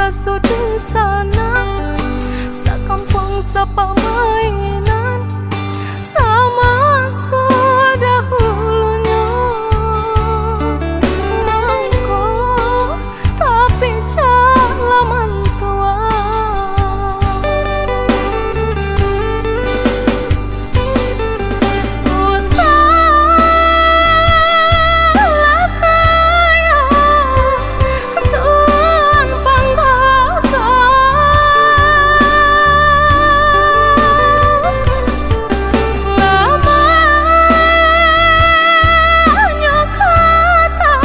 rasu di sana, sakampung sapamainan sama sedahulunya. Mangko tapi jalan tua, usalah kaya tuan panggakan, lamanya kata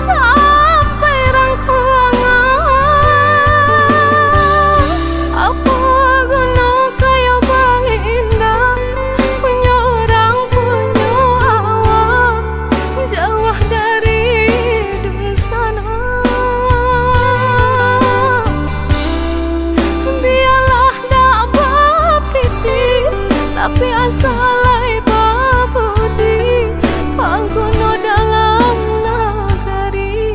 sampai rangkuangan. Apa guna kaya bali indah, punya orang punya awak, jauh dari dunia sana. Biarlah dak bapiti, tapi asalai babudi, panggono dalam nagari.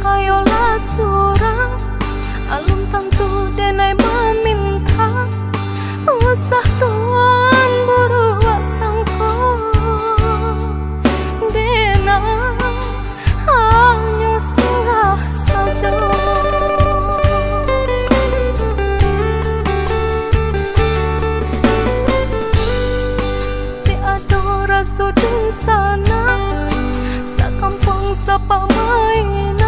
Kayo lah surang, alun tentu denai meminta, usah tuan berbuat sangko, dena hanya singgah saja. Tiada rasu di sana, sakampung sapamainan